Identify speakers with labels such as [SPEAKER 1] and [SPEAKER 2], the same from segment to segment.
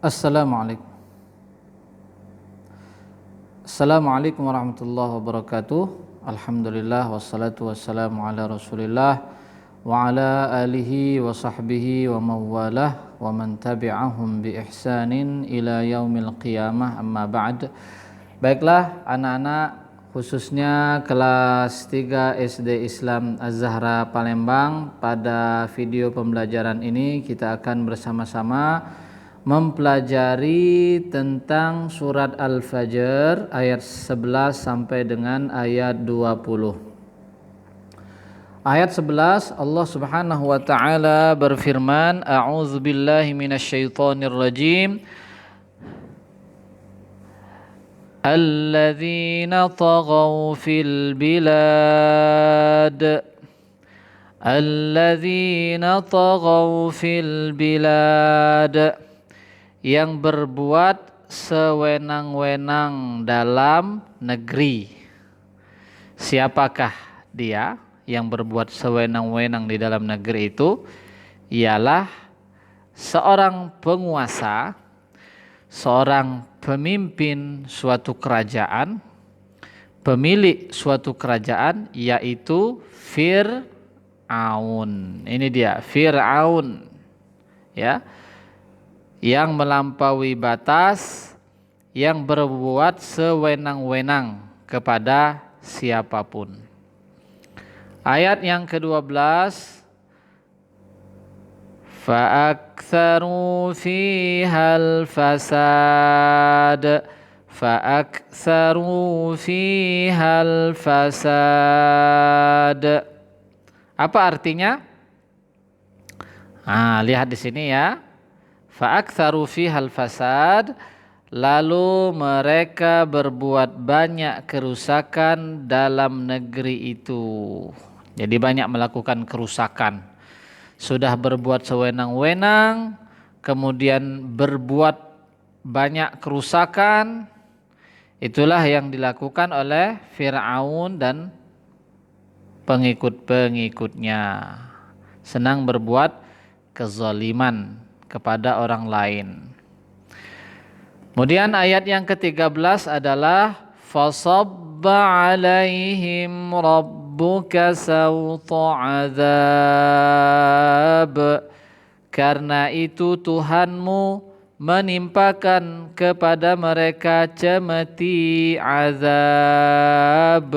[SPEAKER 1] Assalamualaikum. Assalamualaikum warahmatullahi wabarakatuh. Alhamdulillah wassalatu wassalamu ala Rasulillah wa ala alihi wa sahbihi wa mawalah wa man tabi'ahum bi ihsanin ila yaumil qiyamah, amma ba'd. Baiklah anak-anak, khususnya kelas 3 SD Islam Az-Zahra Palembang, pada video pembelajaran ini kita akan bersama-sama mempelajari tentang surat Al-Fajr ayat 11 sampai dengan ayat 20. Ayat 11 Allah Subhanahu wa taala berfirman, a'udzubillahi minasyaitonir rajim. Alladzina taghaw fil bilad. Alladzina taghaw fil bilad, yang berbuat sewenang-wenang dalam negeri. Siapakah dia yang berbuat sewenang-wenang di dalam negeri itu? Ialah seorang penguasa, seorang pemimpin suatu kerajaan, pemilik suatu kerajaan, yaitu Fir'aun. Ini dia, Fir'aun, ya, yang melampaui batas, yang berbuat sewenang-wenang kepada siapapun. Ayat yang ke-12, fa'aktsaru fihal fasad, fa'aktsaru fihal fasad. Apa artinya? Lihat di sini ya. Fa'aktsaru fihal fasad, lalu mereka berbuat banyak kerusakan dalam negeri itu. Jadi banyak melakukan kerusakan. Sudah berbuat sewenang-wenang, kemudian berbuat banyak kerusakan. Itulah yang dilakukan oleh Fir'aun dan pengikut-pengikutnya. Senang berbuat kezaliman kepada orang lain. Kemudian ayat yang ke-13 adalah fasabba alaihim rabbuka sawta azab. Karena itu Tuhanmu menimpakan kepada mereka cemeti azab.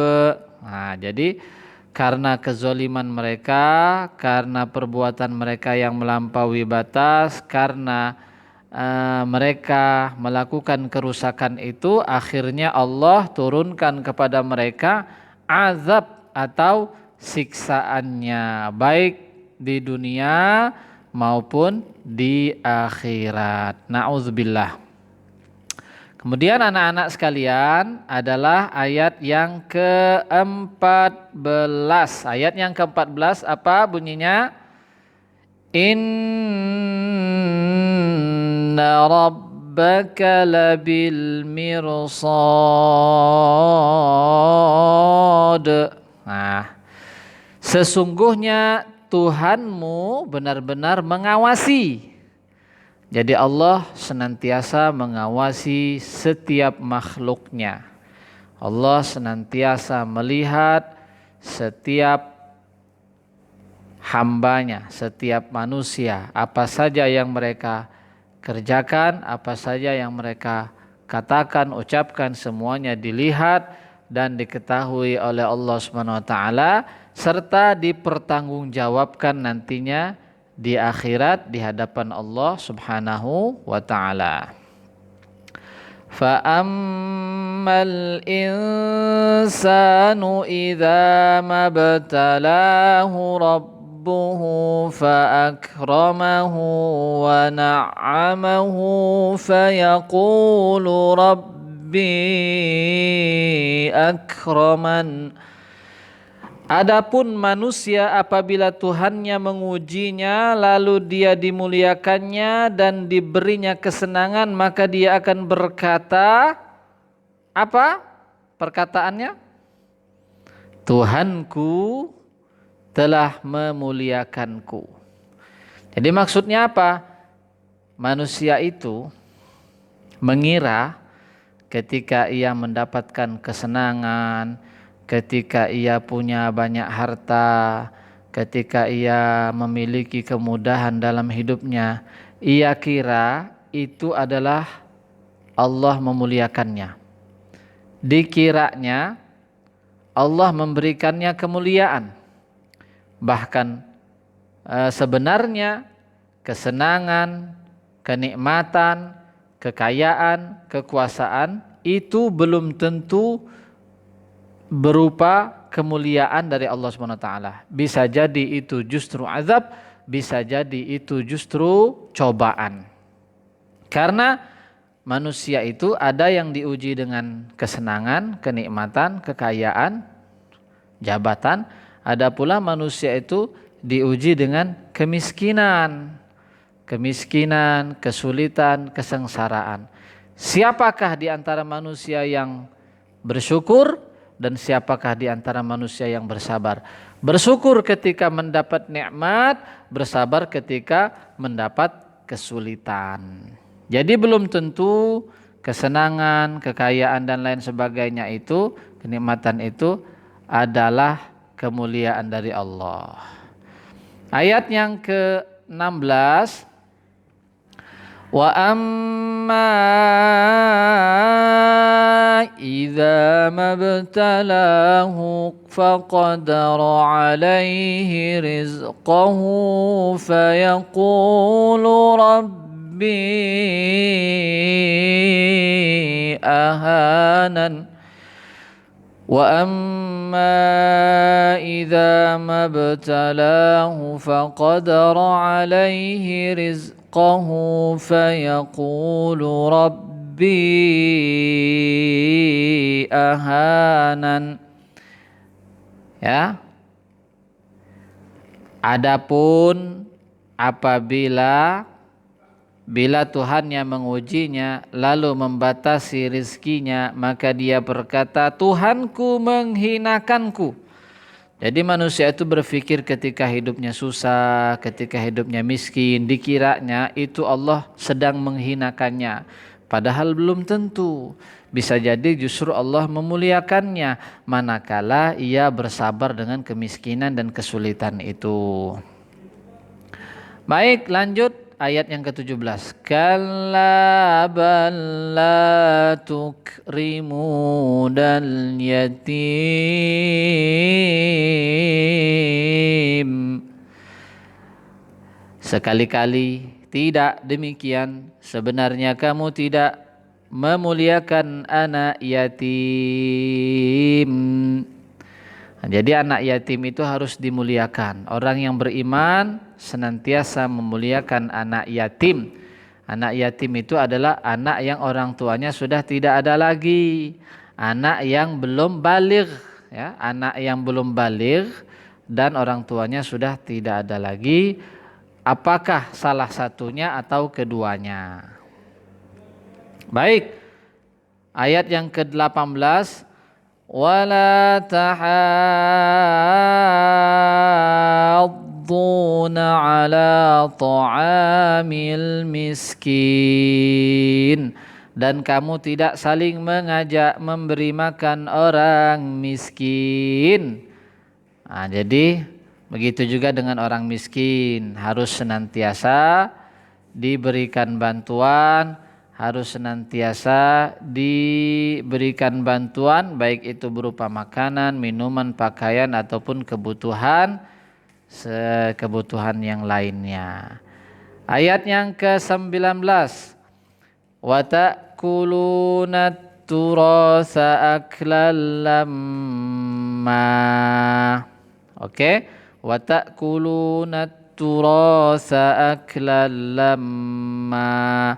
[SPEAKER 1] Jadi karena kezaliman mereka, karena perbuatan mereka yang melampaui batas, karena mereka melakukan kerusakan itu, akhirnya Allah turunkan kepada mereka azab atau siksaannya, baik di dunia maupun di akhirat. Na'udzubillah. Kemudian anak-anak sekalian adalah ayat yang ke-14. Ayat yang ke-14 apa bunyinya? Inna rabbaka labil mirsad. Sesungguhnya Tuhanmu benar-benar mengawasi. Jadi Allah senantiasa mengawasi setiap makhluknya. Allah senantiasa melihat setiap hambanya, setiap manusia. Apa saja yang mereka kerjakan, apa saja yang mereka katakan, ucapkan, semuanya dilihat dan diketahui oleh Allah SWT, serta dipertanggungjawabkan nantinya di akhirat di hadapan Allah Subhanahu wa taala. Fa ammal insanu idza mabtalahu rabbuhu fa akramahu wa na'amahu fa yaqulu rabbi akraman. Adapun manusia apabila Tuhannya mengujinya lalu dia dimuliakannya dan diberinya kesenangan, maka dia akan berkata, apa perkataannya? Tuhanku telah memuliakanku. Jadi maksudnya apa? Manusia itu mengira ketika ia mendapatkan kesenangan, ketika ia punya banyak harta, ketika ia memiliki kemudahan dalam hidupnya, ia kira itu adalah Allah memuliakannya. Dikiranya Allah memberikannya kemuliaan. Bahkan sebenarnya kesenangan, kenikmatan, kekayaan, kekuasaan itu belum tentu berupa kemuliaan dari Allah SWT. Bisa jadi itu justru azab, bisa jadi itu justru cobaan. Karena manusia itu ada yang diuji dengan kesenangan, kenikmatan, kekayaan, jabatan. Ada pula manusia itu diuji dengan kemiskinan, kesulitan, kesengsaraan. Siapakah di antara manusia yang bersyukur dan siapakah di antara manusia yang bersabar? Bersyukur ketika mendapat nikmat, bersabar ketika mendapat kesulitan. Jadi belum tentu kesenangan, kekayaan dan lain sebagainya itu, kenikmatan itu adalah kemuliaan dari Allah. Ayat yang ke-16, wa amma idza mabtalahu faqadara alaihi rizqahu fayaqulu rabbi ahanan wa amma idza mabtalahu faqadara alaihi rizqahu fayaqulu rabbi ahanan. Ya. Adapun apabila Tuhan yang mengujinya lalu membatasi rizkinya, maka dia berkata, Tuhanku menghinakanku. Jadi manusia itu berpikir ketika hidupnya susah, ketika hidupnya miskin, dikiranya itu Allah sedang menghinakannya. Padahal belum tentu. Bisa jadi justru Allah memuliakannya manakala ia bersabar dengan kemiskinan dan kesulitan itu. Baik, lanjut ayat yang ke-17. Kalla bal la tukrimunal yatim. Sekali-kali tidak demikian. Sebenarnya kamu tidak memuliakan anak yatim. Jadi anak yatim itu harus dimuliakan. Orang yang beriman senantiasa memuliakan anak yatim. Anak yatim itu adalah anak yang orang tuanya sudah tidak ada lagi. Anak yang belum baligh, ya, anak yang belum baligh dan orang tuanya sudah tidak ada lagi. Apakah salah satunya atau keduanya? Baik. Ayat yang ke-18, wala tahadduna ala ta'amil miskin, dan kamu tidak saling mengajak memberi makan orang miskin. Nah, jadi begitu juga dengan orang miskin, harus senantiasa diberikan bantuan, harus senantiasa diberikan bantuan, baik itu berupa makanan, minuman, pakaian ataupun kebutuhan yang lainnya. Ayat yang ke-19, wa ta'kuluna turasa aklan lamma. Oke, wa ta'kuluna turasa aklan lamma,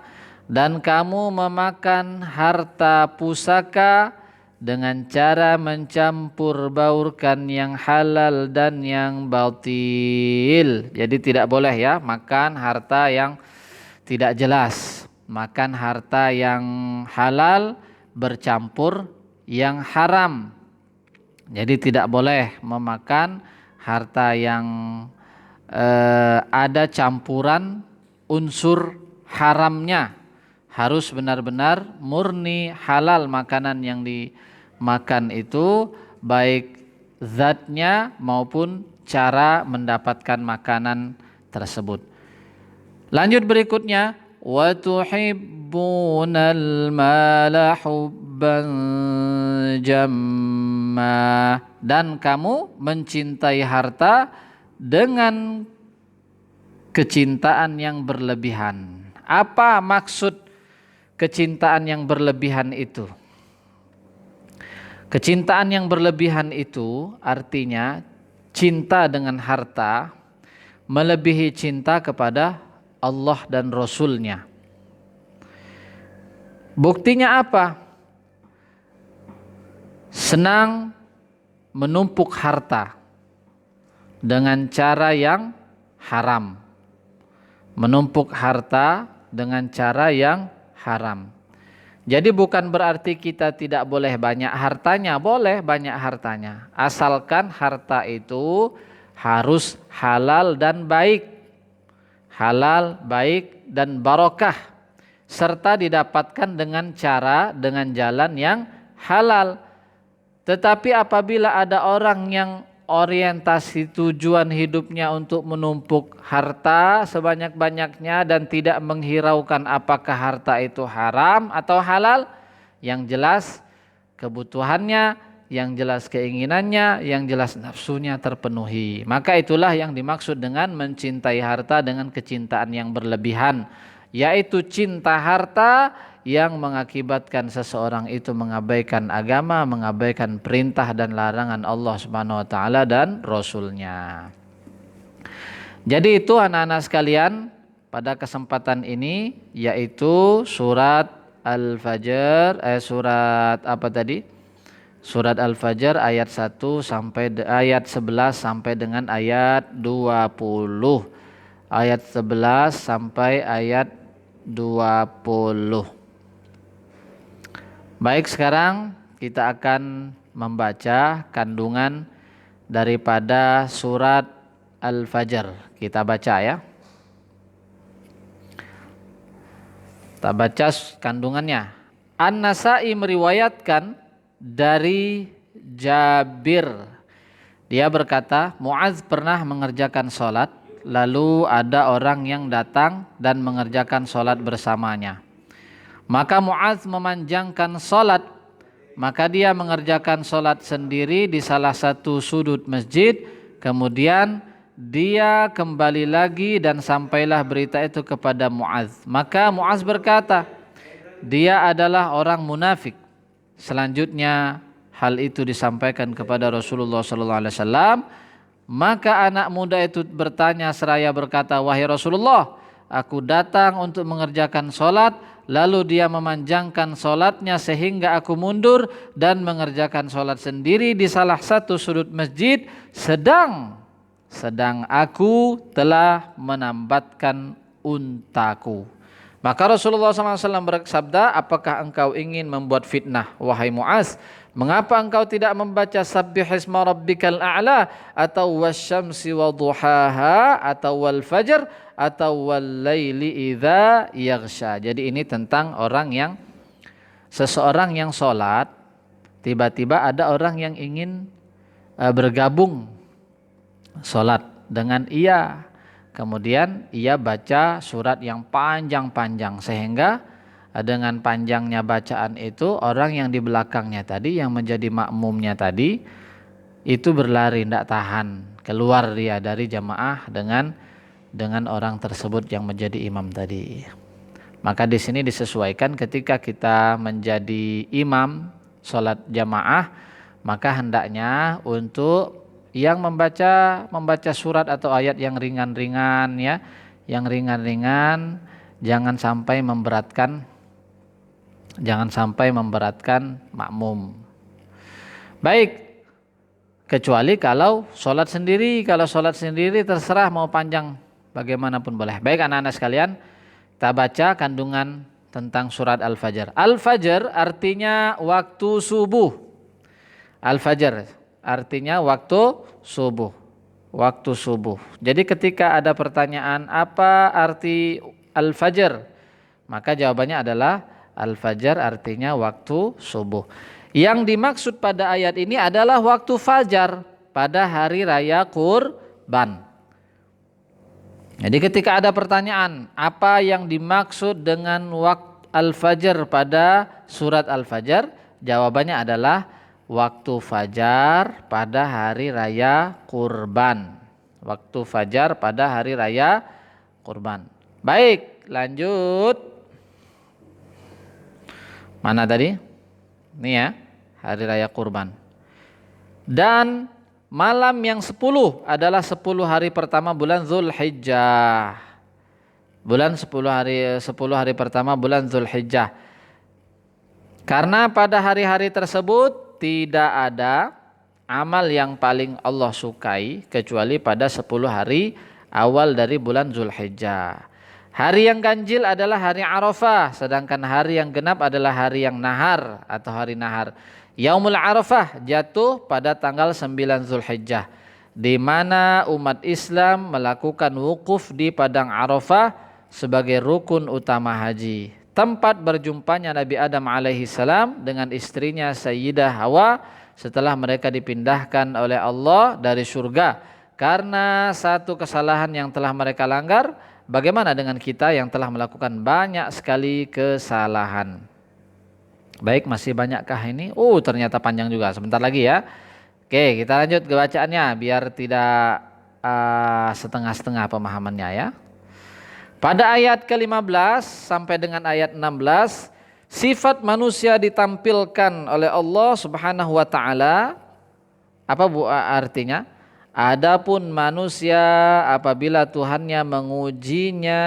[SPEAKER 1] dan kamu memakan harta pusaka dengan cara mencampur baurkan yang halal dan yang batil. Jadi tidak boleh ya makan harta yang tidak jelas, makan harta yang halal bercampur yang haram. Jadi tidak boleh memakan harta yang ada campuran unsur haramnya. harus benar-benar murni halal makanan yang dimakan itu, baik zatnya maupun cara mendapatkan makanan tersebut. Lanjut berikutnya, wa tuhibbunal mala hubban jamma, dan kamu mencintai harta dengan kecintaan yang berlebihan. Apa maksud kecintaan yang berlebihan itu? Kecintaan yang berlebihan itu artinya cinta dengan harta melebihi cinta kepada Allah dan Rasul-Nya. Buktinya apa? Senang menumpuk harta dengan cara yang haram. Menumpuk harta dengan cara yang haram. Jadi bukan berarti kita tidak boleh banyak hartanya, boleh banyak hartanya. Asalkan harta itu harus halal dan baik. Halal, baik dan barokah. Serta didapatkan dengan jalan yang halal. Tetapi apabila ada orang yang orientasi tujuan hidupnya untuk menumpuk harta sebanyak-banyaknya dan tidak menghiraukan apakah harta itu haram atau halal, yang jelas kebutuhannya, yang jelas keinginannya, yang jelas nafsunya terpenuhi. Maka itulah yang dimaksud dengan mencintai harta dengan kecintaan yang berlebihan, yaitu cinta harta yang mengakibatkan seseorang itu mengabaikan agama, mengabaikan perintah dan larangan Allah Subhanahu wa taala dan Rasul-Nya. Jadi itu anak-anak sekalian, pada kesempatan ini yaitu surat Al-Fajr, Surat Al-Fajr ayat 1 sampai ayat 11 sampai dengan ayat 20. Ayat 11 sampai ayat 20. Baik, sekarang kita akan membaca kandungan daripada surat Al-Fajr. Kita baca ya. Kita baca kandungannya. An-Nasa'i meriwayatkan dari Jabir. Dia berkata, Muaz pernah mengerjakan sholat, lalu ada orang yang datang dan mengerjakan sholat bersamanya. Maka Muaz memanjangkan sholat, maka dia mengerjakan sholat sendiri di salah satu sudut masjid. Kemudian dia kembali lagi dan sampailah berita itu kepada Muaz. Maka Muaz berkata, dia adalah orang munafik. Selanjutnya hal itu disampaikan kepada Rasulullah SAW. Maka anak muda itu bertanya seraya berkata, wahai Rasulullah, aku datang untuk mengerjakan sholat, lalu dia memanjangkan sholatnya sehingga aku mundur dan mengerjakan sholat sendiri di salah satu sudut masjid, sedang aku telah menambatkan untaku. Maka Rasulullah SAW bersabda, apakah engkau ingin membuat fitnah, wahai Muaz? Mengapa engkau tidak membaca Sabbihisma Rabbikal A'la atau wasyamsi wa duhaha atau wal fajr atau wal laili idza yaghsha? Jadi ini tentang seseorang yang sholat, tiba-tiba ada orang yang ingin bergabung sholat dengan ia. Kemudian ia baca surat yang panjang-panjang, sehingga dengan panjangnya bacaan itu orang yang di belakangnya tadi, yang menjadi makmumnya tadi, itu berlari, tidak tahan, keluar dia dari jamaah dengan orang tersebut yang menjadi imam tadi. Maka di sini disesuaikan ketika kita menjadi imam sholat jamaah, maka hendaknya untuk yang membaca surat atau ayat yang ringan-ringan ya, yang ringan-ringan, jangan sampai memberatkan makmum. Baik, kecuali kalau sholat sendiri. Kalau sholat sendiri terserah mau panjang bagaimanapun boleh. Baik anak-anak sekalian, kita baca kandungan tentang surat Al-Fajr. Al-Fajr artinya waktu subuh. Al-Fajr artinya waktu subuh. Waktu subuh. Jadi ketika ada pertanyaan apa arti Al-Fajr, Maka jawabannya adalah al-fajar artinya waktu subuh. Yang dimaksud pada ayat ini adalah waktu fajar pada hari raya Kurban. Jadi ketika ada pertanyaan, apa yang dimaksud dengan waktu al-fajar pada surat al-fajar? Jawabannya adalah waktu fajar pada hari raya Kurban. Waktu fajar pada hari raya Kurban. Baik, lanjut. Mana tadi? Ini ya, hari raya Kurban. Dan malam yang 10 adalah 10 hari pertama bulan Zulhijjah. Bulan 10 hari pertama bulan Zulhijjah. Karena pada hari-hari tersebut tidak ada amal yang paling Allah sukai kecuali pada 10 hari awal dari bulan Zulhijjah. Hari yang ganjil adalah hari Arafah, sedangkan hari yang genap adalah hari yang nahar atau hari nahar. Yaumul Arafah jatuh pada tanggal 9 Zulhijjah, di mana umat Islam melakukan wukuf di padang Arafah sebagai rukun utama haji. Tempat berjumpanya Nabi Adam alaihi salam dengan istrinya Sayyidah Hawa setelah mereka dipindahkan oleh Allah dari surga karena satu kesalahan yang telah mereka langgar. Bagaimana dengan kita yang telah melakukan banyak sekali kesalahan? Baik, masih banyakkah ini? Ternyata panjang juga. Sebentar lagi ya. Oke, kita lanjut ke bacaannya biar tidak setengah-setengah pemahamannya ya. Pada ayat ke-15 sampai dengan ayat 16, sifat manusia ditampilkan oleh Allah Subhanahu wa taala. Apa artinya? Adapun manusia apabila Tuhannya mengujinya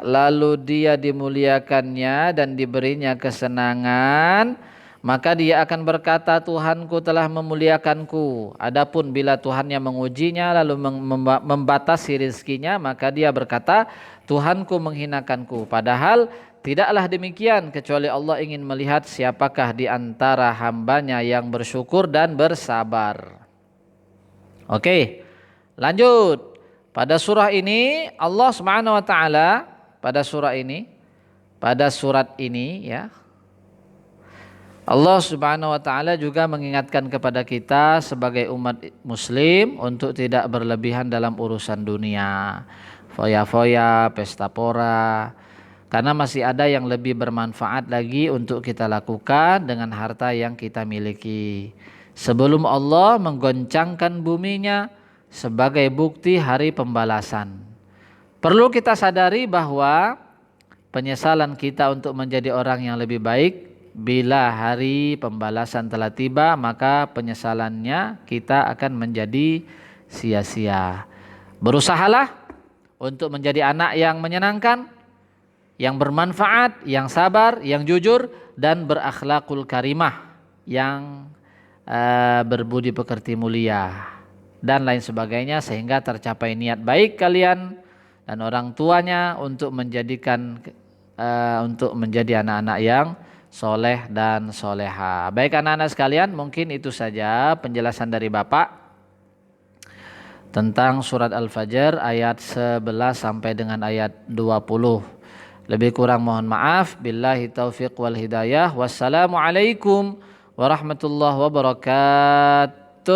[SPEAKER 1] lalu dia dimuliakannya dan diberinya kesenangan, maka dia akan berkata, Tuhanku telah memuliakanku. Adapun bila Tuhannya mengujinya lalu membatasi rizkinya, maka dia berkata, Tuhanku menghinakanku. Padahal tidaklah demikian kecuali Allah ingin melihat siapakah di antara hambanya yang bersyukur dan bersabar. Oke, lanjut. Pada surah ini Allah Subhanahu wa taala pada surat ini ya. Allah Subhanahu wa taala juga mengingatkan kepada kita sebagai umat muslim untuk tidak berlebihan dalam urusan dunia. Foya-foya, pesta pora. Karena masih ada yang lebih bermanfaat lagi untuk kita lakukan dengan harta yang kita miliki. Sebelum Allah menggoncangkan buminya sebagai bukti hari pembalasan. Perlu kita sadari bahwa penyesalan kita untuk menjadi orang yang lebih baik bila hari pembalasan telah tiba, maka penyesalannya kita akan menjadi sia-sia. Berusahalah untuk menjadi anak yang menyenangkan, yang bermanfaat, yang sabar, yang jujur dan berakhlakul karimah, yang berbudi pekerti mulia dan lain sebagainya, sehingga tercapai niat baik kalian dan orang tuanya untuk menjadi anak-anak yang soleh dan soleha. Baik anak-anak sekalian, mungkin itu saja penjelasan dari Bapak tentang surat Al-Fajr ayat 11 sampai dengan ayat 20. Lebih kurang mohon maaf. Billahi taufiq wal hidayah. Wassalamualaikum warahmatullahi wabarakatuh.